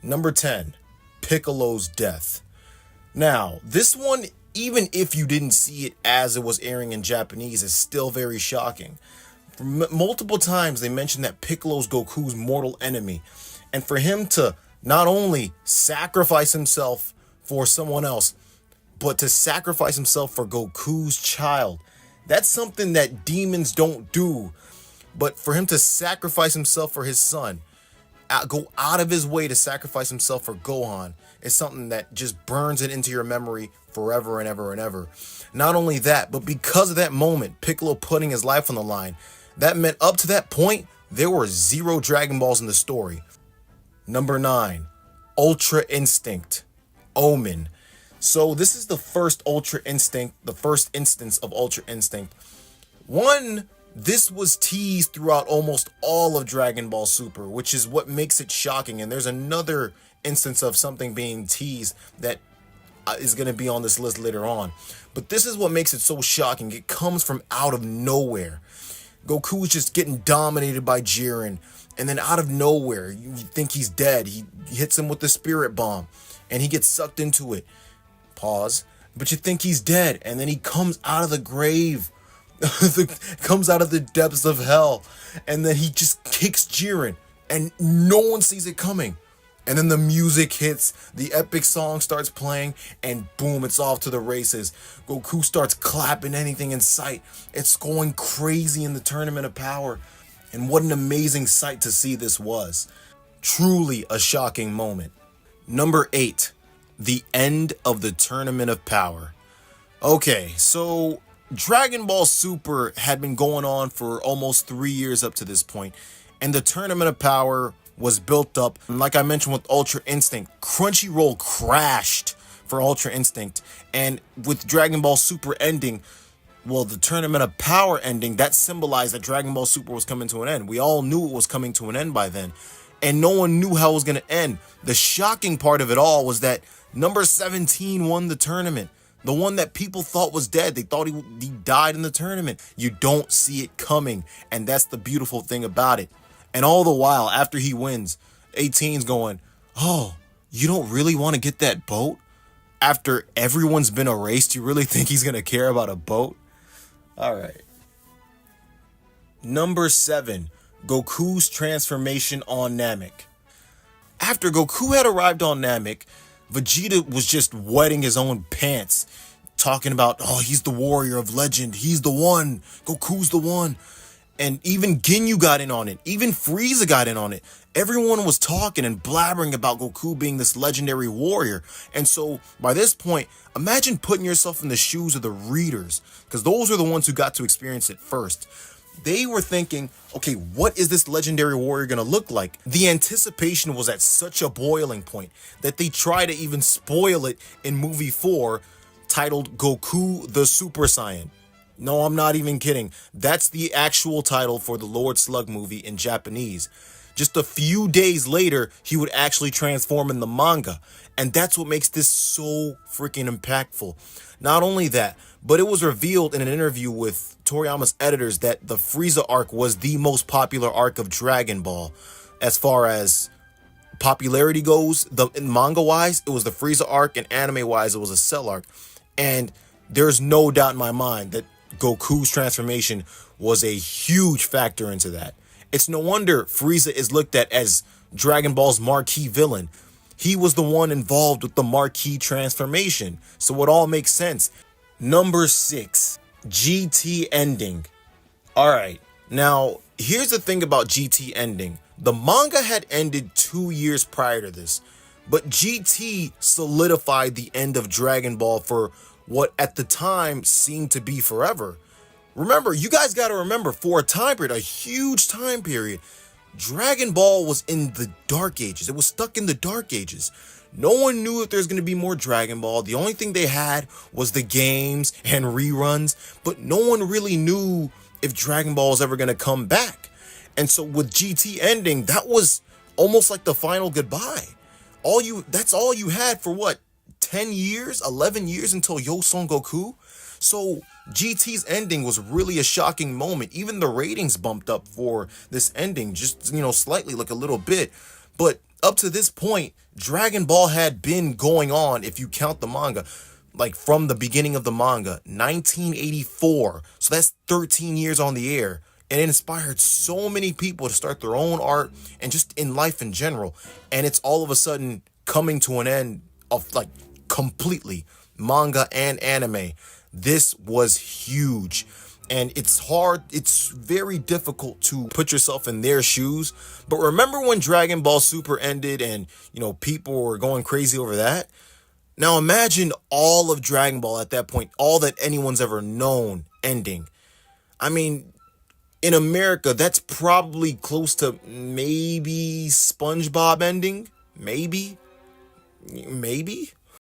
Number 10, Piccolo's death. Now, this one, even if you didn't see it as it was airing in Japanese, is still very shocking. Multiple times they mentioned that Piccolo's Goku's mortal enemy, and for him to not only sacrifice himself for someone else, but to sacrifice himself for Goku's child, that's something that demons don't do. But for him to sacrifice himself for his son, go out of his way to sacrifice himself for Gohan, is something that just burns it into your memory forever and ever and ever. Not only that, but because of that moment, Piccolo putting his life on the line, that meant up to that point, there were 0 Dragon Balls in the story. Number 9, Ultra Instinct, Omen. So this is the first Ultra Instinct, the first instance of Ultra Instinct. One, this was teased throughout almost all of Dragon Ball Super, which is what makes it shocking. And there's another instance of something being teased that is going to be on this list later on. But this is what makes it so shocking. It comes from out of nowhere. Goku is just getting dominated by Jiren, and then out of nowhere, you think he's dead. He hits him with the Spirit Bomb, and he gets sucked into it. Pause. But you think he's dead, and then he comes out of the grave, comes out of the depths of hell, and then he just kicks Jiren, and no one sees it coming. And then the music hits, the epic song starts playing, and boom, it's off to the races. Goku starts clapping anything in sight. It's going crazy in the Tournament of Power. And what an amazing sight to see this was. Truly a shocking moment. Number 8, the end of the Tournament of Power. Okay, so Dragon Ball Super had been going on for almost 3 years up to this point, and the Tournament of Power was built up. And like I mentioned with Ultra Instinct, Crunchyroll crashed for Ultra Instinct, and with Dragon Ball Super ending, well, the Tournament of Power ending, that symbolized that Dragon Ball Super was coming to an end. We all knew it was coming to an end by then, and no one knew how it was going to end. The shocking part of it all was that number 17 won the tournament. The one that people thought was dead. They thought he died in the tournament. You don't see it coming, and that's the beautiful thing about it. And all the while, after he wins, 18's going, oh, you don't really want to get that boat? After everyone's been erased, you really think he's going to care about a boat? All right. Number 7, Goku's transformation on Namek. After Goku had arrived on Namek, Vegeta was just wetting his own pants, talking about, oh, he's the warrior of legend. He's the one. Goku's the one. And even Ginyu got in on it. Even Frieza got in on it. Everyone was talking and blabbering about Goku being this legendary warrior. And so by this point, imagine putting yourself in the shoes of the readers, because those are the ones who got to experience it first. They were thinking, okay, what is this legendary warrior going to look like? The anticipation was at such a boiling point that they try to even spoil it in movie 4, titled Goku the Super Saiyan. No, I'm not even kidding. That's the actual title for the Lord Slug movie in Japanese. Just a few days later, he would actually transform in the manga. And that's what makes this so freaking impactful. Not only that, but it was revealed in an interview with Toriyama's editors that the Frieza arc was the most popular arc of Dragon Ball. As far as popularity goes, manga-wise, it was the Frieza arc, and anime-wise, it was a Cell arc. And there's no doubt in my mind that Goku's transformation was a huge factor into that. It's no wonder Frieza is looked at as Dragon Ball's marquee villain. He was the one involved with the marquee transformation, so it all makes sense. Number 6, GT ending. Alright, now here's the thing about GT ending. The manga had ended 2 years prior to this, but GT solidified the end of Dragon Ball for what at the time seemed to be forever. Remember, you guys got to remember, for a time period, a huge time period, Dragon Ball was in the Dark Ages. It was stuck in the Dark Ages. No one knew if there's going to be more Dragon Ball. The only thing they had was the games and reruns, but no one really knew if Dragon Ball was ever going to come back. And so with GT ending, that was almost like the final goodbye. That's all you had for what? 10 years, 11 years until Yo Son Goku. So GT's ending was really a shocking moment. Even the ratings bumped up for this ending, just, slightly, like a little bit. But up to this point, Dragon Ball had been going on, if you count the manga, like from the beginning of the manga, 1984. So that's 13 years on the air. And it inspired so many people to start their own art and just in life in general. And it's all of a sudden coming to an end of like completely manga and anime. This was huge. And it's very difficult to put yourself in their shoes. But remember when Dragon Ball Super ended and, people were going crazy over that? Now imagine all of Dragon Ball at that point, all that anyone's ever known ending. I mean, in America, that's probably close to maybe SpongeBob ending. Maybe.